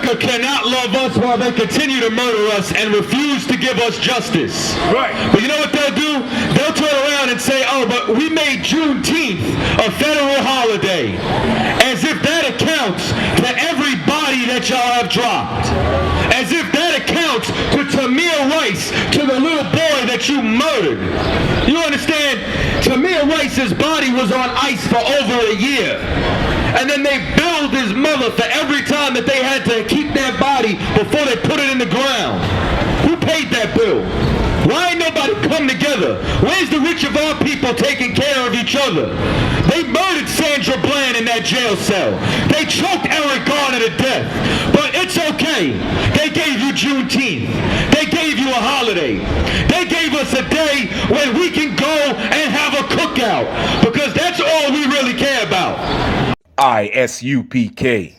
America cannot love us while they continue to murder us and refuse to give us justice. Right. But you know what they'll do? They'll turn around and say, oh, but we made Juneteenth a federal holiday. As if that accounts to every body that y'all have dropped. As if that accounts to Tamir Rice, to the little boy that you murdered. You understand? Tamir Rice's body was on ice for over a year. And then they billed his mother for every time that they had to keep that body before they put it in the ground. Who paid that bill? Why ain't nobody come together? Where's the rich of our people taking care of each other? They murdered Sandra Bland in that jail cell. They choked Eric Garner to death. But it's okay. They gave you Juneteenth. They gave you a holiday. They gave us a day when we can go and have a cookout. Because that's all we really care about. I.S.U.P.K.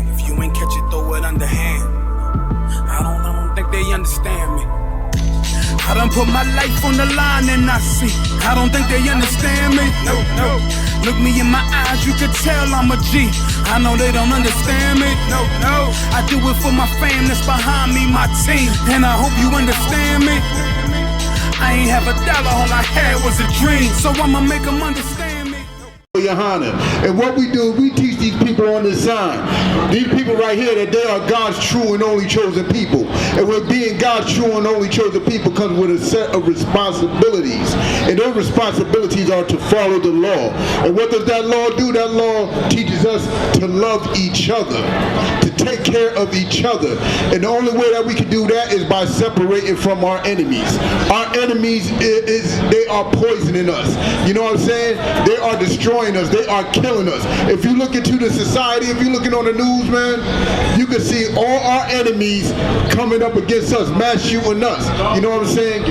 If you ain't catch it, throw it underhand. I don't think they understand me. I done put my life on the line and I see. I don't think they understand me. No. Look me in my eyes, you can tell I'm a G. I know they don't understand me. No. I do it for my fam that's behind me, my team. And I hope you understand me. I ain't have a dollar, all I had was a dream. So I'ma make them understand me. YAHANNA. And what we do, we teach these people on this sign. These people right here, that they are God's true and only chosen people. And with being God's true and only chosen people comes with a set of responsibilities. And those responsibilities are to follow the law. And what does that law do? That law teaches us to love each other, to take care of each other. And the only way that we can do that is by separating from our enemies. Our enemies, they are poisoning us. You know what I'm saying? They are destroying us. They are killing us. If you look into the society, if you're looking on the news, man, you can see all our enemies coming up against us, mass shooting us. You know what I'm saying?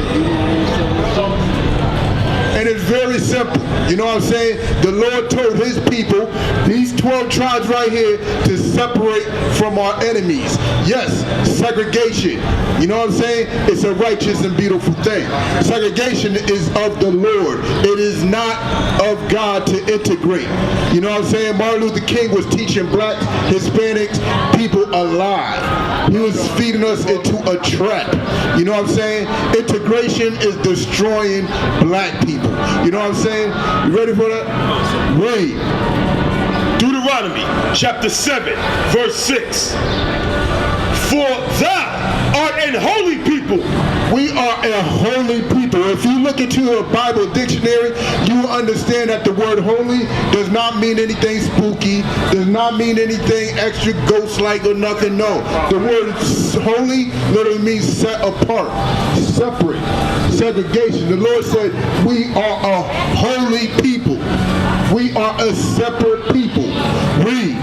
And it's very simple. You know what I'm saying? The Lord told his people, these 12 tribes right here, to separate from our enemies. Yes, segregation. You know what I'm saying? It's a righteous and beautiful thing. Segregation is of the Lord. It is not of God to integrate. You know what I'm saying? Martin Luther King was teaching blacks, Hispanics, people alive. He was feeding us into a trap. You know what I'm saying? Integration is destroying black people. You know what I'm saying? You ready for that? Read. Deuteronomy chapter 7, verse 6. For thou art an holy people. We are a holy people. If you look into a Bible dictionary, you will understand that the word holy does not mean anything spooky, does not mean anything extra ghost-like or nothing. No. The word holy literally means set apart, separate, segregation. The Lord said we are a holy people. We are a separate people. Read.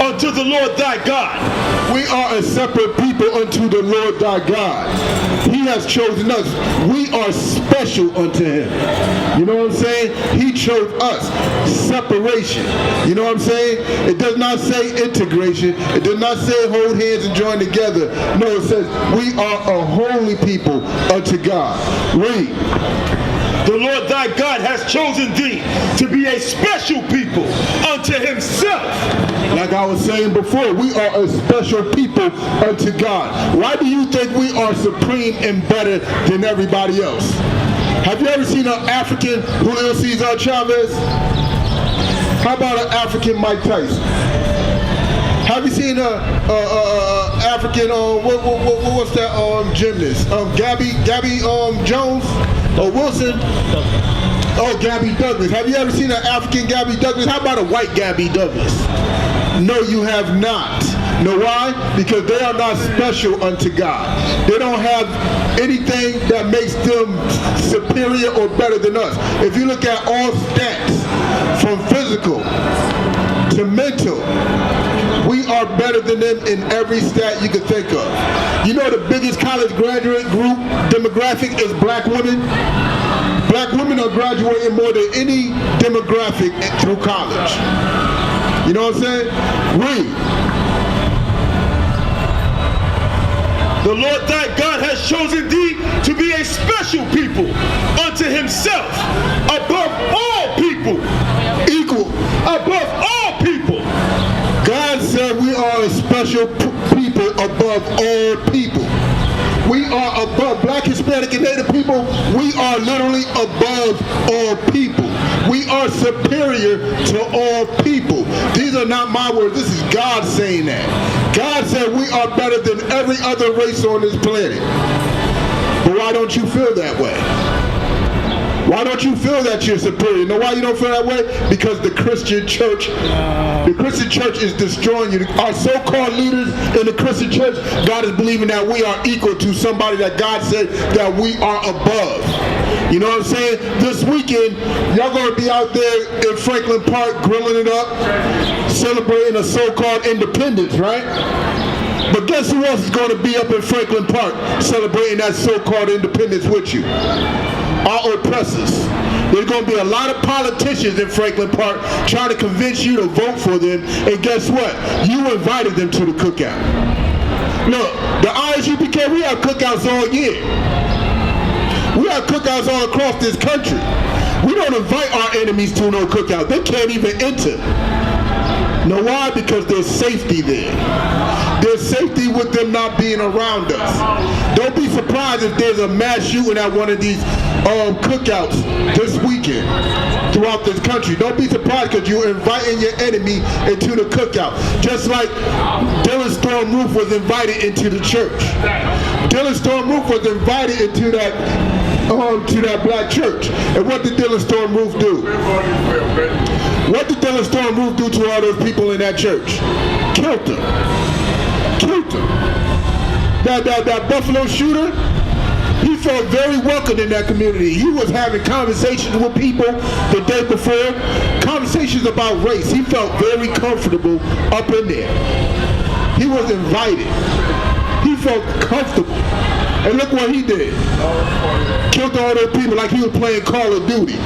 Unto the Lord thy God. We are a separate people unto the Lord thy God. He has chosen us. We are special unto him. You know what I'm saying? He chose us. Separation. You know what I'm saying? It does not say integration. It does not say hold hands and join together. No, it says we are a holy people unto God. Read. The Lord thy God has chosen thee to be a special people unto himself. Like I was saying before, we are a special people unto God. Why do you think we are supreme and better than everybody else? Have you ever seen an African Julio Cesar Chavez? How about an African Mike Tyson? Have you seen a African what's that gymnast? Gabby Jones or Wilson? Oh, Gabby Douglas. Have you ever seen an African Gabby Douglas? How about a white Gabby Douglas? No, you have not. Know why? Because they are not special unto God. They don't have anything that makes them superior or better than us. If you look at all stats, from physical to mental, we are better than them in every stat you can think of. You know the biggest college graduate group demographic is black women? Black women are graduating more than any demographic through college. You know what I'm saying? Read. The Lord thy God has chosen thee to be a special people unto himself, above all people, Equal. above all people. God said we are a special people above all people. We are above Black, Hispanic, and Native people. We are literally above all people. We are superior to all people. These are not my words. This is God saying that. God said we are better than every other race on this planet. But why don't you feel that way? Why don't you feel that you're superior? You know why you don't feel that way? Because the Christian church is destroying you. Our so-called leaders in the Christian church, God is believing that we are equal to somebody that God said that we are above. You know what I'm saying? This weekend, y'all gonna be out there in Franklin Park grilling it up, celebrating a so-called independence, right? But guess who else is gonna be up in Franklin Park celebrating that so-called independence with you? Our oppressors. There's going to be a lot of politicians in Franklin Park trying to convince you to vote for them, and guess what? You invited them to the cookout. Look, the I.S.U.P.K, we have cookouts all year. We have cookouts all across this country. We don't invite our enemies to no cookout. They can't even enter. Know why? Because there's safety there. There's safety with them not being around us. Don't be surprised if there's a mass shooting at one of these cookouts this weekend throughout this country. Don't be surprised because you're inviting your enemy into the cookout. Just like Dylan Storm Roof was invited into the church. Dylan Storm Roof was invited into that black church. And what did Dylan Storm Roof do? What did Dylan Storm Roof do to all those people in that church? Killed them. Killed them. That Buffalo shooter, he felt very welcome in that community. He was having conversations with people the day before, conversations about race. He felt very comfortable up in there. He was invited. He felt comfortable. And look what he did. Killed all those people like he was playing Call of Duty.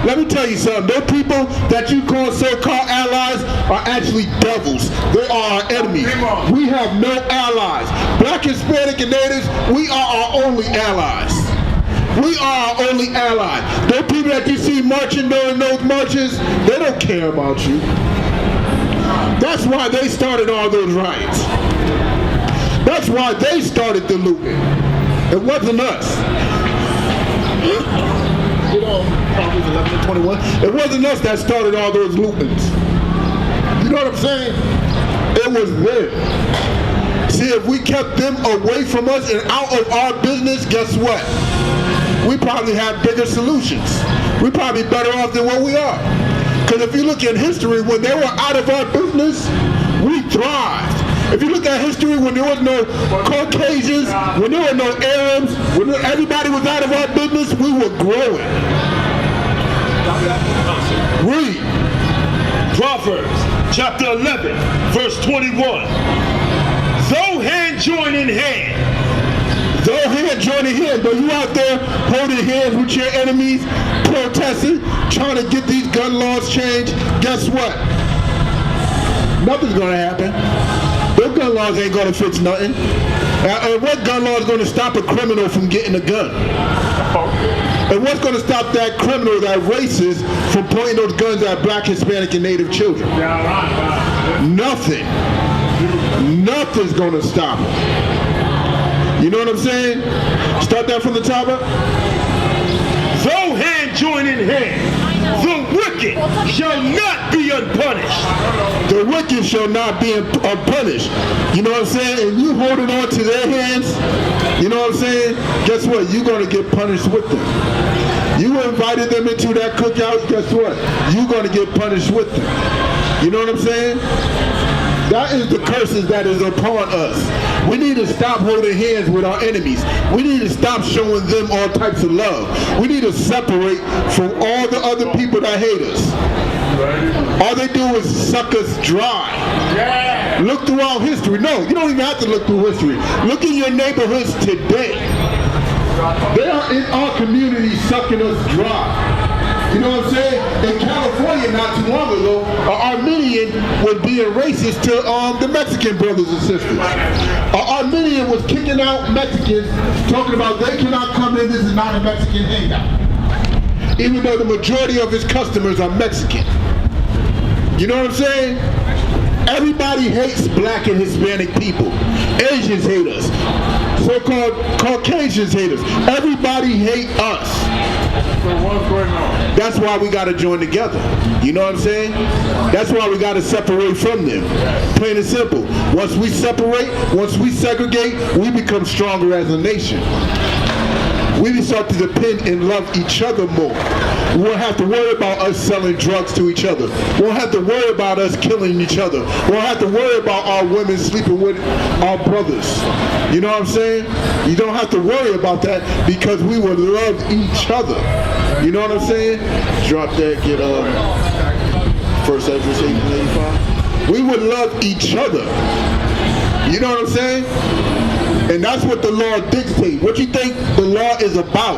Let me tell you something. Those people that you call so-called allies are actually devils. They are our enemies. We have no allies. Black, Hispanic, and Natives, we are our only allies. We are our only ally. Those people that you see marching during those marches, they don't care about you. That's why they started all those riots. That's why they started the looting. It wasn't us. You know, Proverbs 11:21. It wasn't us that started all those lootings. You know what I'm saying? It was them. See, if we kept them away from us and out of our business, guess what? We probably have bigger solutions. We're probably better off than what we are. Because if you look at history, when they were out of our business, we thrived. If you look at history, when there was no Caucasians, when there were no Arabs, when everybody was out of our business, we were growing. Read. Proverbs chapter 11, verse 21. Though hand join in hand. Though hand join in hand, but you out there holding hands with your enemies, protesting, trying to get these gun laws changed, guess what? Nothing's going to happen. Those gun laws ain't going to fix nothing. And what gun law is going to stop a criminal from getting a gun? And what's going to stop that criminal, that racist, from pointing those guns at Black, Hispanic, and Native children? Nothing. Nothing's going to stop them. You know what I'm saying? Start that from the top up. Though hand join in hand, the wicked shall not be unpunished. The wicked shall not be unpunished. You know what I'm saying? And you holding on to their hands, you know what I'm saying? Guess what? You're going to get punished with them. You invited them into that cookout, guess what? You're going to get punished with them. You know what I'm saying? That is the curses that is upon us. We need to stop holding hands with our enemies. We need to stop showing them all types of love. We need to separate from all the other people that hate us. All they do is suck us dry. Look throughout history. No, you don't even have to look through history. Look in your neighborhoods today. They are in our community sucking us dry. You know what I'm saying? In California not too long ago, an Armenian was being racist to the Mexican brothers and sisters. An Armenian was kicking out Mexicans, talking about they cannot come in, this is not a Mexican hangout. Even though the majority of his customers are Mexican. You know what I'm saying? Everybody hates black and Hispanic people. Asians hate us. So-called Caucasians hate us. Everybody hate us. So what's going on? That's why we got to join together. You know what I'm saying? That's why we got to separate from them. Plain and simple. Once we separate, once we segregate, we become stronger as a nation. We start to depend and love each other more. We won't have to worry about us selling drugs to each other. We won't have to worry about us killing each other. We won't have to worry about our women sleeping with our brothers. You know what I'm saying? You don't have to worry about that because we will love each other. You know what I'm saying? Drop that, get first address 1885. We would love each other. You know what I'm saying? And that's what the law dictates. What do you think the law is about?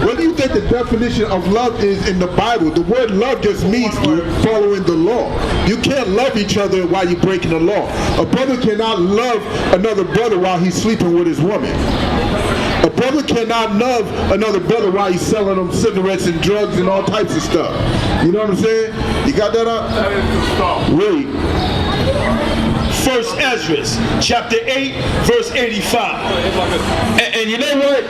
What do you think the definition of love is in the Bible? The word love just means following the law. You can't love each other while you're breaking the law. A brother cannot love another brother while he's sleeping with his woman. A brother cannot love another brother while he's selling them cigarettes and drugs and all types of stuff. You know what I'm saying? You got that up? That is the stuff. Read. First Ezra, chapter 8, verse 85. And you know what?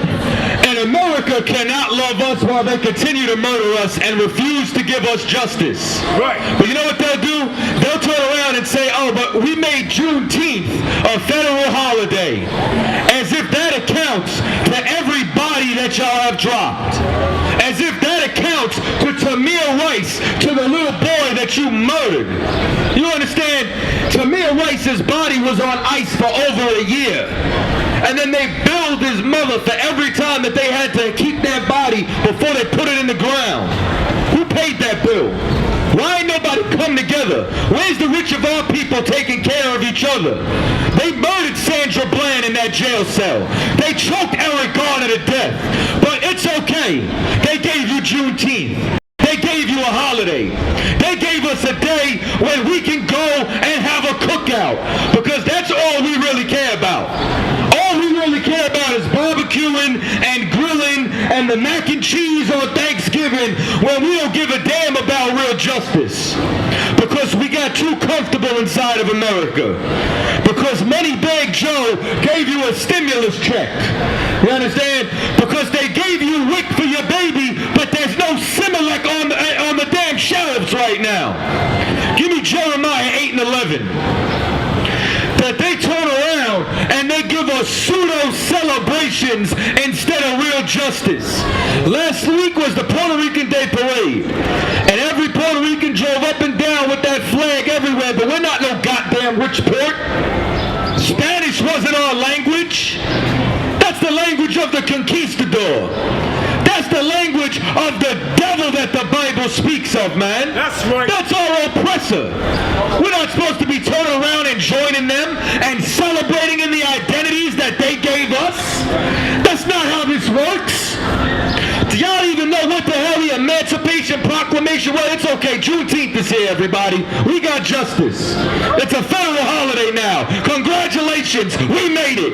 And America cannot love us while they continue to murder us and refuse to give us justice. Right. But you know what they'll do? They'll turn around and say, oh, but we made Juneteenth a federal holiday. As if that accounts to everybody that y'all have dropped. As if that accounts to Tamir Rice, to the little boy that you murdered. You understand? Tamir Rice's body was on ice for over a year. And then they billed his mother for every time that they had to keep that body before they put it in the ground. Who paid that bill? Why ain't nobody come together? Where's the rich of our people taking care of each other? They murdered Sandra Bland in that jail cell. They choked Eric Garner to death. But it's okay. They gave you Juneteenth. They gave you a holiday. They gave us a day when we can go and have a cookout. Because that's all we really care about. All we really care about is barbecuing and grilling and the mac and cheese on Thanksgiving when we don't give a damn about real justice. Because we got too comfortable inside of America. Because Moneybag Joe gave you a stimulus check. You understand? Because they gave you WIC for your baby, but there's no Similac on the damn shelves right now. Give me Jeremiah 8 and 11. That they turn around and they give us pseudo celebrations instead of real justice. Last week was the Puerto Rican Day Parade. And every Puerto Rican drove up and down with that flag everywhere, but we're not no goddamn rich port. Spanish wasn't our language. That's the language of the conquistador. That's the language of the devil that the Bible speaks of, man. That's right. That's our oppressor. We're not supposed to be turning around and joining them and celebrating in the identities that they gave us. That's not how this works. Do y'all even know what the hell the Emancipation Proclamation was? It's okay. Juneteenth is here, everybody. We got justice. It's a federal holiday now. Congratulations. We made it.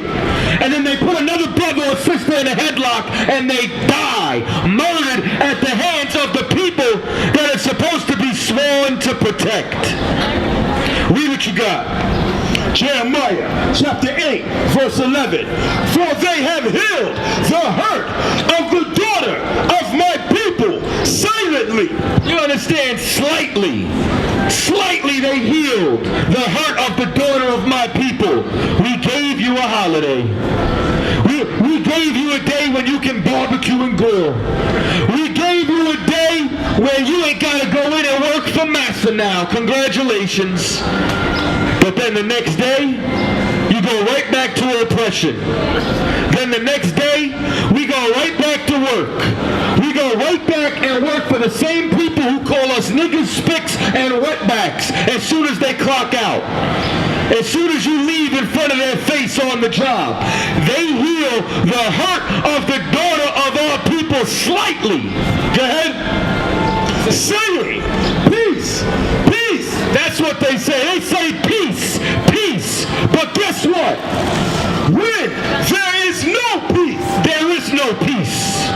And then they put another brother or sister in a headlock and they die, murdered at the hands of the people that are supposed to be sworn to protect. Read what you got. Jeremiah chapter 8 verse 11. For they have healed the hurt of the daughter of my people silently. You understand? Slightly they healed the hurt of the daughter of my people. We gave you a holiday. We gave you a day when you can barbecue and grill. We gave you a day where you ain't got to go in and work for massa now. Congratulations. But then the next day, you go right back to oppression. Then the next day, we go right back to work. We go right back and work for the same people who call us niggas, spicks, and wetbacks as soon as they clock out. As soon as you leave in front of their face on the job. They heal the hurt of the daughter of our people slightly. Go ahead. Say it. Peace. Peace. That's what they say. They say peace. Peace. But guess what? When there is no peace, there is no peace.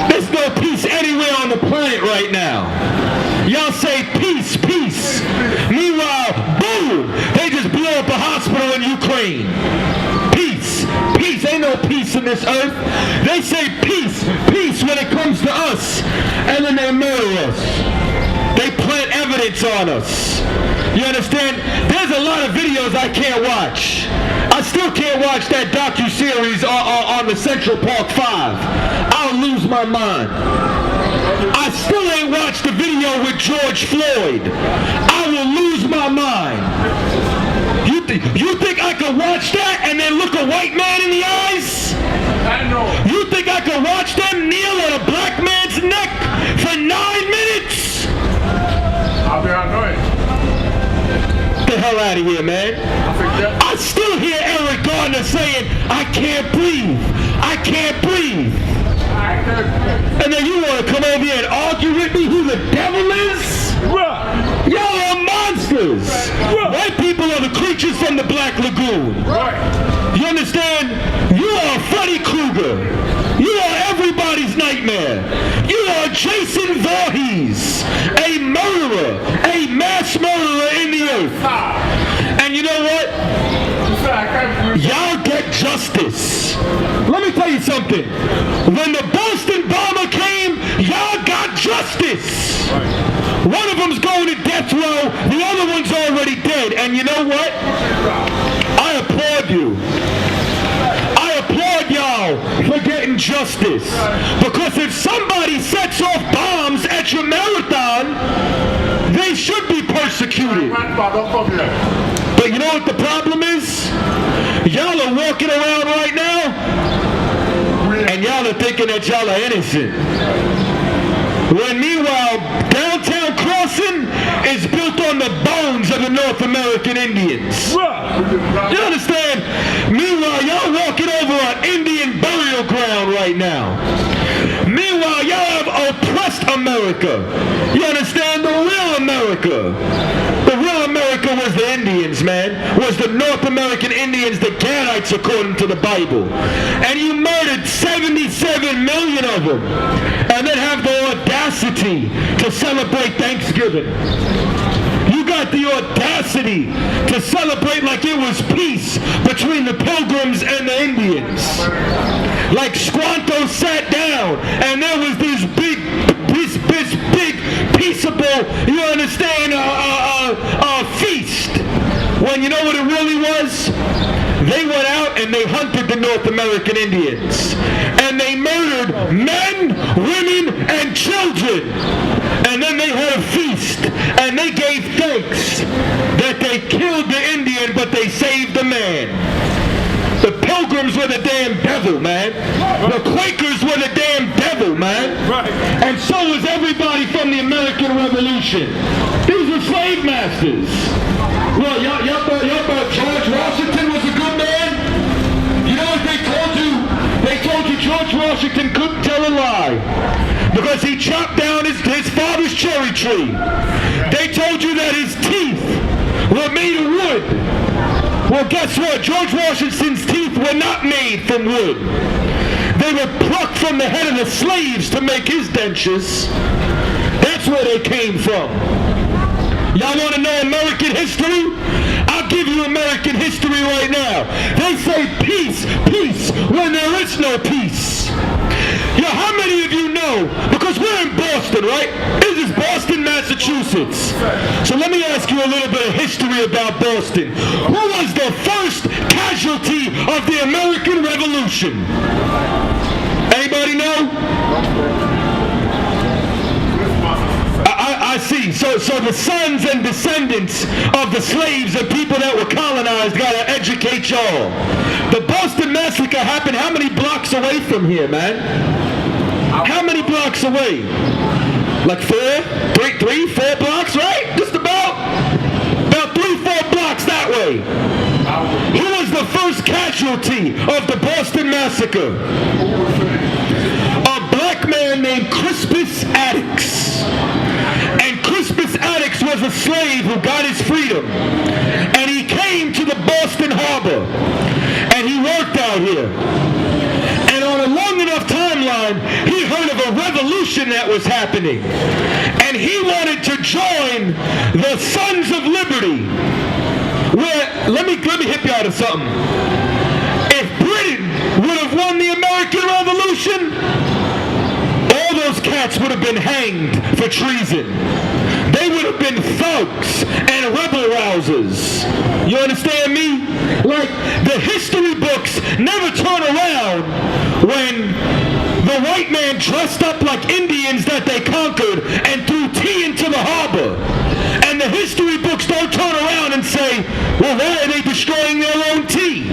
There's no peace anywhere on the planet right now. Y'all say peace, peace. Meanwhile, boom, they just blew up a hospital in Ukraine. Peace, peace. Ain't no peace in this earth. They say peace, peace when it comes to us. And then they murder us. They plant evidence on us. You understand? There's a lot of videos I can't watch. I still can't watch that docu-series on the Central Park 5. I'll lose my mind. I still ain't watched the video with George Floyd. I will lose my mind. You think I could watch that and then look a white man in the eyes? I know. You think I could watch them kneel on a black man's neck for 9 minutes? I'll be annoyed. Get the hell out of here, man. I still hear Eric Garner saying, I can't breathe. I can't breathe. And then you want to come over here and argue with me who the devil is? Right. Y'all are monsters. Right. White people are the creatures from the Black Lagoon. Right. You understand? You are Freddy Krueger. You are everybody's nightmare. You are Jason Voorhees, a murderer, a mass murderer in the earth. And you know what? Y'all get justice. Let me tell you something. When the Boston bomber came, y'all got justice. One of them's going to death row, the other one's already dead. And you know what? I applaud you. I applaud y'all for getting justice. Because if somebody sets off bombs at your marathon, they should be persecuted. But you know what the problem is? Y'all are walking around right now, and y'all are thinking that y'all are innocent. When meanwhile, downtown Crossing is built on the bones of the North American Indians. You understand? Meanwhile, y'all walking over an Indian burial ground right now. Meanwhile, y'all have oppressed America. You understand? The real America. The real America was the Indians, man. Was the North American Indians, the Gadites, according to the Bible. And you murdered 77 million of them. And then have the audacity to celebrate Thanksgiving. You got the audacity to celebrate like it was peace between the Pilgrims and the Indians. Like Squanto sat down and there was this big peaceable, you understand, feast. When you know what it really was? They went out and they hunted the North American Indians. And they murdered men, women, and children. And then they had a feast. And they gave thanks that they killed the Indian, but they saved the man. The Pilgrims were the damn devil, man. The Quakers were the damn devil, man. Right. And so was everybody from the American Revolution. These were slave masters. Well, y'all thought George Washington was a good man? You know what they told you? They told you George Washington couldn't tell a lie because he chopped down his father's cherry tree. They told you that his teeth were made of wood. Well, guess what? George Washington's teeth were not made from wood. They were plucked from the head of the slaves to make his dentures. That's where they came from. Y'all want to know American history? I'll give you American history right now. They say peace, peace, when there is no peace. Yo, how many of you know, because we're in Boston, right? This is Boston, Massachusetts. So let me ask you a little bit of history about Boston. Who was the first casualty of the American Revolution? Anybody know? I see. So the sons and descendants of the slaves and people that were colonized got to educate y'all. The Boston Massacre happened how many blocks away from here, man? How many blocks away? Like 4 blocks, right? Just about 3-4 blocks that way. Who was the first casualty of the Boston Massacre? A black man named Crispus Attucks. was a slave who got his freedom. And he came to the Boston Harbor. And he worked out here. And on a long enough timeline, he heard of a revolution that was happening. And he wanted to join the Sons of Liberty. Where, let me hip y'all to something. If Britain would have won the American Revolution, all those cats would have been hanged for treason. They would have been thugs and rebel rousers. You understand me? Like, the history books never turn around when the white man dressed up like Indians that they conquered and threw tea into the harbor. And the history books don't turn around and say, well, why are they destroying their own tea?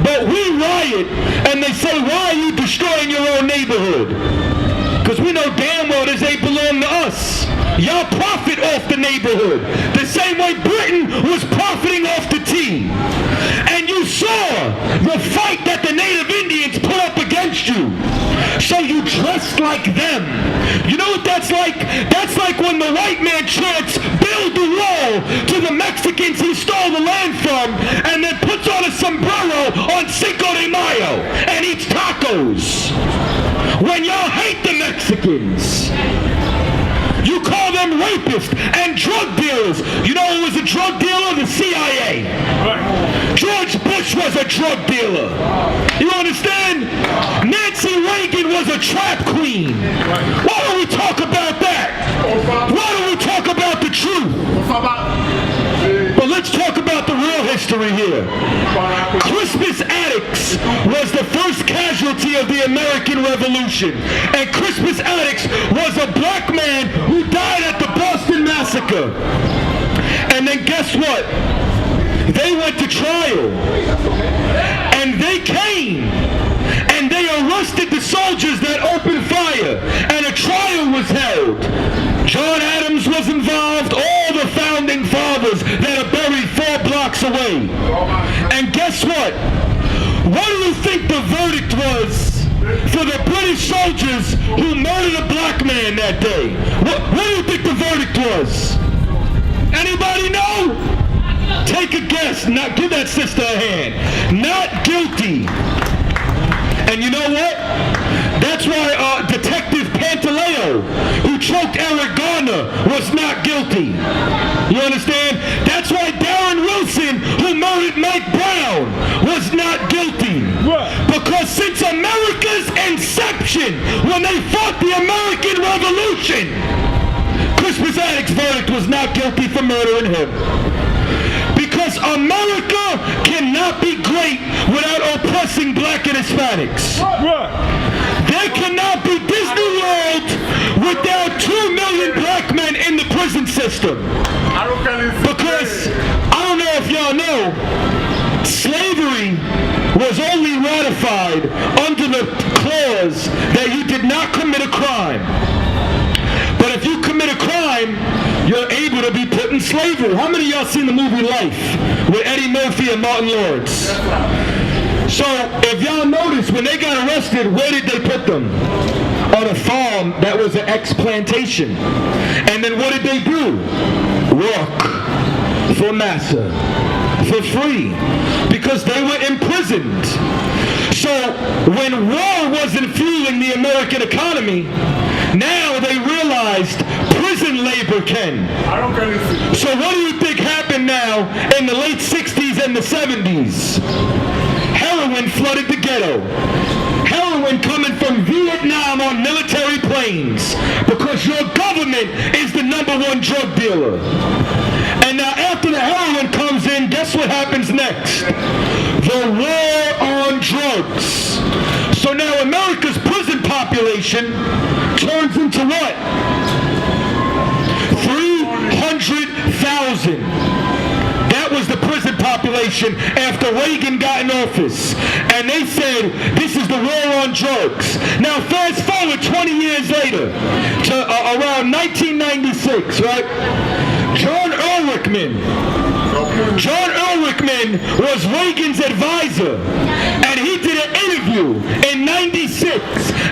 But we riot and they say, why are you destroying your own neighborhood? Because we know damn well that they belong to us. Y'all profit off the neighborhood. The same way Britain was profiting off the tea. And you saw the fight that the native Indians put up against you. So you dressed like them. You know what that's like? That's like when the white man chants, build the wall, to the Mexicans he stole the land from, and then puts on a sombrero on Cinco de Mayo and eats tacos. When y'all hate the Mexicans. You call them rapists and drug dealers. You know who was a drug dealer? The CIA. Right. George Bush was a drug dealer. You understand? Nancy Reagan was a trap queen. Right. Why don't we talk about that? Why don't we talk about the truth? But let's talk about the real history here. Crispus Attucks was the first casualty of the American Revolution. And Crispus Attucks was a black man who died at the Boston Massacre. And then guess what? They went to trial. And they came. And they arrested the soldiers that opened fire. And a trial was held. John Adams was involved, all the founding fathers that are buried 4 blocks away. And guess what? What do you think the verdict was for the British soldiers who murdered a black man that day? What do you think the verdict was? Anybody know? Take a guess. Not, give that sister a hand. Not guilty. And you know what? That's why Detective Pantaleo, who choked Eric Garner, was not guilty. You understand? That's why Darren Wilson, who murdered Mike Brown, was not guilty. What? Because since America's inception, when they fought the American Revolution, Crispus Attucks' verdict was not guilty for murdering him. Because America cannot be great without oppressing black and Hispanics. Right. There cannot be Disney World without 2 million black men in the prison system. Because, I don't know if y'all know, slavery was only ratified under the clause that you did not commit a crime. But if you commit a crime, you're able to be put in slavery. How many of y'all seen the movie Life with Eddie Murphy and Martin Lawrence? So if y'all notice, when they got arrested, where did they put them? On a farm that was an ex-plantation. And then what did they do? Work for massa, for free, because they were imprisoned. So when war wasn't fueling the American economy, now they realized prison labor can. So what do you think happened now in the late 60s and the 70s? Heroin flooded the ghetto. Heroin coming from Vietnam on military planes because your government is the #1 drug dealer. And now after the heroin comes in, guess what happens next? The war on drugs. So now America's prison population turns into what? 300,000. That was the prison population after Reagan got in office. And they said, this is the war on drugs. Now fast forward 20 years later to around 1996, right? John Ehrlichman was Reagan's advisor. And he did an interview in 96.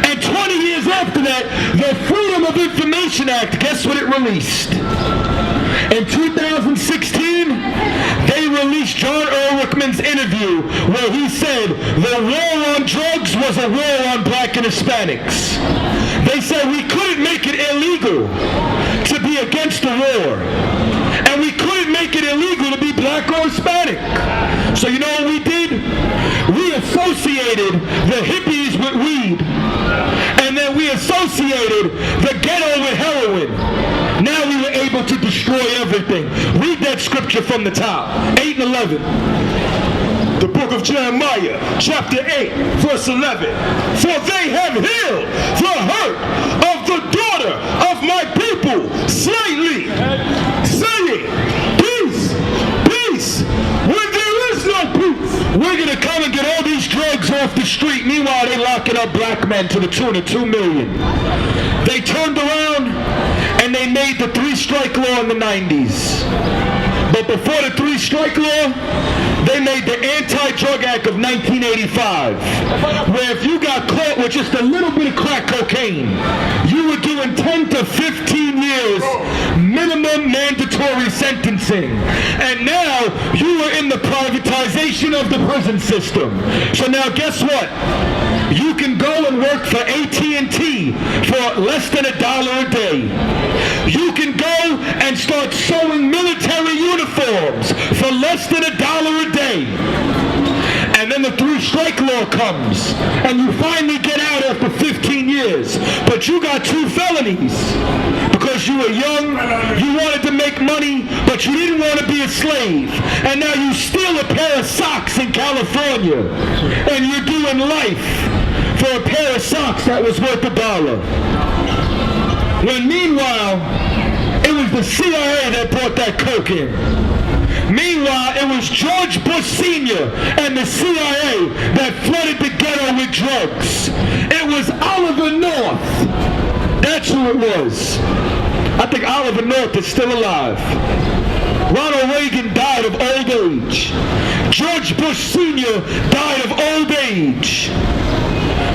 And 20 years after that the Freedom of Information Act, guess what it released? In 2016, they released John Ehrlichman's interview where he said the war on drugs was a war on black and Hispanics. They said we couldn't make it illegal to be against the war. And we couldn't make it illegal to be black or Hispanic. So you know what we did? We associated the hippies with weed. And then we associated the ghetto with heroin. Now we were able to destroy everything. Read that scripture from the top. 8 and 11. The book of Jeremiah, chapter 8, verse 11. For they have healed the hurt of the daughter of my people slightly, saying, peace, peace, when there is no peace. We're going to come and get all these drugs off the street. Meanwhile, they locking up black men to the tune of 2 million. They turned around and they made the 3-strike law in the 90s. But before the 3-strike law, they made the Anti-Drug Act of 1985, where if you got caught with just a little bit of crack cocaine, you were doing 10 to 15 years minimum mandatory sentencing. And now you are in the privatization of the prison system. So now guess what? You can go and work for AT&T for less than $1 a day. You can go and start sewing military uniforms for less than $1 a day. And then the 3-strike law comes, and you finally get out after 15 years. But you got 2 felonies because you were young, you wanted to make money, but you didn't want to be a slave. And now you steal a pair of socks in California, and you're doing life for a pair of socks that was worth $1. When meanwhile, it was the CIA that brought that coke in. Meanwhile, it was George Bush Sr. and the CIA that flooded the ghetto with drugs. It was Oliver North. That's who it was. I think Oliver North is still alive. Ronald Reagan died of old age. George Bush Sr. died of old age.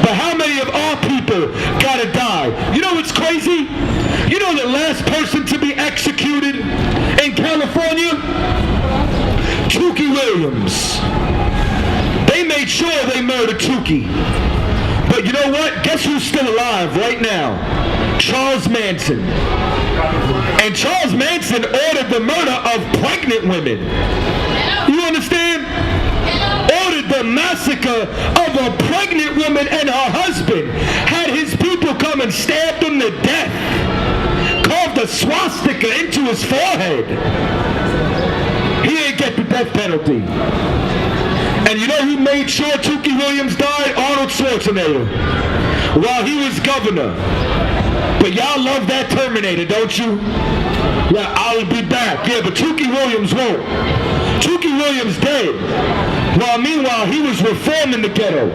But how many of our people gotta die? You know what's crazy? You know the last person to be executed in California? Tookie Williams. They made sure they murdered Tookie. But you know what? Guess who's still alive right now? Charles Manson. And Charles Manson ordered the murder of pregnant women. You understand? Ordered the massacre of a pregnant woman and her husband. Had his people come and stabbed him to death. Carved a swastika into his forehead. He didn't get the death penalty. And you know who made sure Tookie Williams died? Arnold Schwarzenegger. While he was governor. But y'all love that Terminator, don't you? Yeah, I'll be back. Yeah, but Tookie Williams won't. Tookie Williams dead. While meanwhile, he was reforming the ghetto.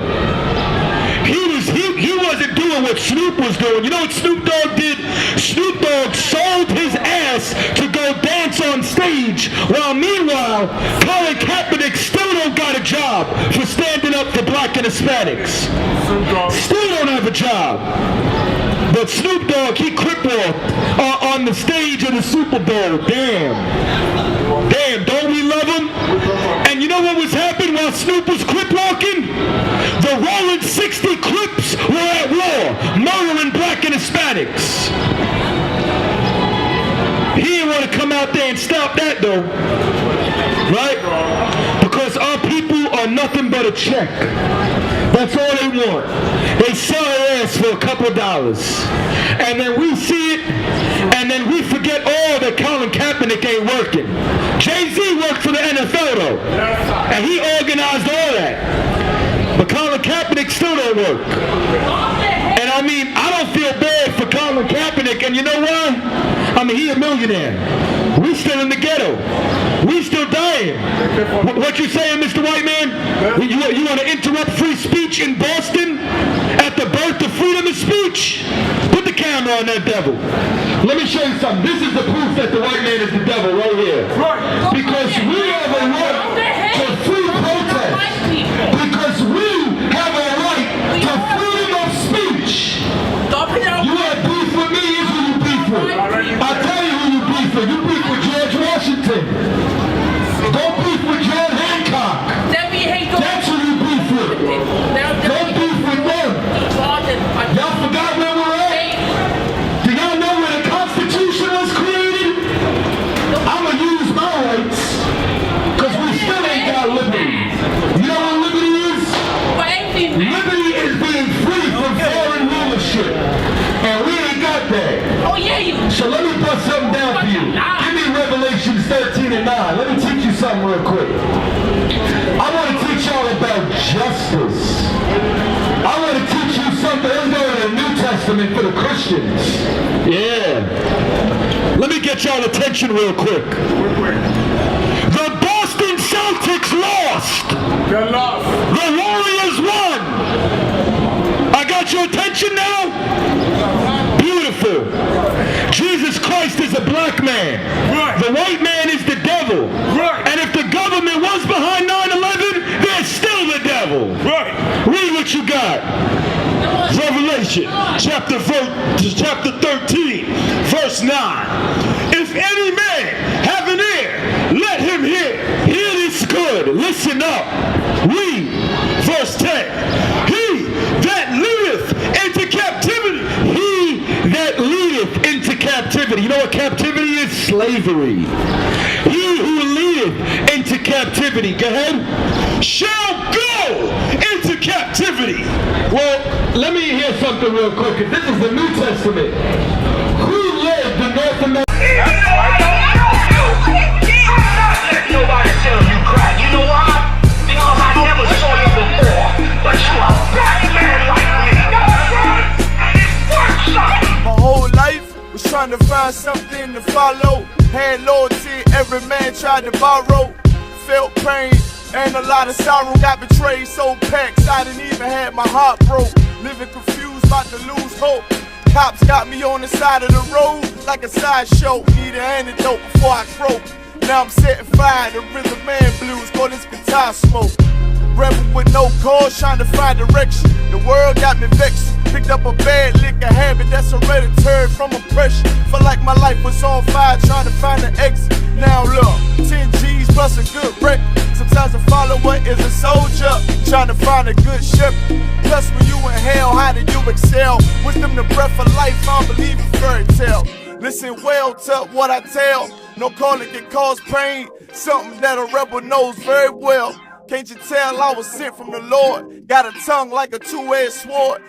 He wasn't doing what Snoop was doing. You know what Snoop Dogg did? Snoop Dogg sold his ass to go dance on stage. While meanwhile, Colin Kaepernick still don't got a job for standing up for black and Hispanics. Still don't have a job. But Snoop Dogg, he crip walked on the stage of the Super Bowl. Damn, don't we love him? And you know what was happening while Snoop was crip walking? The rolling 60 Crips were at war, murdering black and Hispanics. He didn't want to come out there and stop that though, right? Because our people are nothing but a check. That's all they want. They sell their ass for a couple of dollars. And then we see it, and then we forget all that Colin Kaepernick ain't working. Jay-Z worked for the NFL though, and he organized all that. But Colin Kaepernick still don't work. And I mean, I don't feel bad for Colin Kaepernick, and you know why? I mean, he a millionaire. We still in the ghetto. We still dying. What you saying, Mr. White Man? You want to interrupt free speech in Boston at the birth of freedom of speech? Put the camera on that devil. Let me show you something. This is the proof that the white man is the devil right here. Because we have a right to free protest. Because we have a right to freedom of speech. You Washington. Don't beef with John Hancock. That's who you beef with. Don't beef with them. Y'all forgot where we're at? Do y'all know where the Constitution was created? I'ma use my rights, because we still ain't got liberty. You know what liberty is? Liberty is being free from foreign rulership. And we ain't got that. So let me put something down for you. Give me Revelations 13 and 9. Let me teach you something real quick. I want to teach y'all about justice. I want to teach you something. Let's go to the New Testament for the Christians. Yeah. Let me get y'all attention real quick. The Boston Celtics lost. They're lost. The Warriors won. I got your attention now? Beautiful. Jesus Christ is a black man. Right. The white man is the devil. Right. And if the government was behind 9/11, they're still the devil. Right. Read what you got. Revelation chapter 13, verse 9. If any man have an ear, let him hear. Hear this good. Listen up. Read verse 10. He that leadeth into captivity. He that leadeth into captivity. You know what captivity is? Slavery. He who leadeth into captivity. Go ahead. Shall go into captivity. Well, let me hear something real quick. This is the New Testament. Who led the North America? Nobody tell you cry. You know why? Because I never saw you before. But you are a black man like me. And it's worth something. My whole life was trying to find something to follow. Had loyalty, every man tried to borrow. Felt pain and a lot of sorrow. Got betrayed, so packed, I didn't even have my heart broke. Living confused, about to lose hope. Cops got me on the side of the road like a sideshow. Need an antidote before I croak. Now I'm setting fire to rhythm man blues, call this guitar smoke. Rebel with no cause, trying to find direction. The world got me vexed. Picked up a bad liquor habit that's hereditary from oppression. Felt like my life was on fire, trying to find an exit. Now look, 10 G's plus a good record. Sometimes a follower is a soldier, trying to find a good shepherd. Plus when you in hell, how do you excel? Wisdom the breath of life, I don't believe in fairy tale. Listen well to what I tell. No calling can cause pain, something that a rebel knows very well. Can't you tell I was sent from the Lord? Got a tongue like a two-edged sword.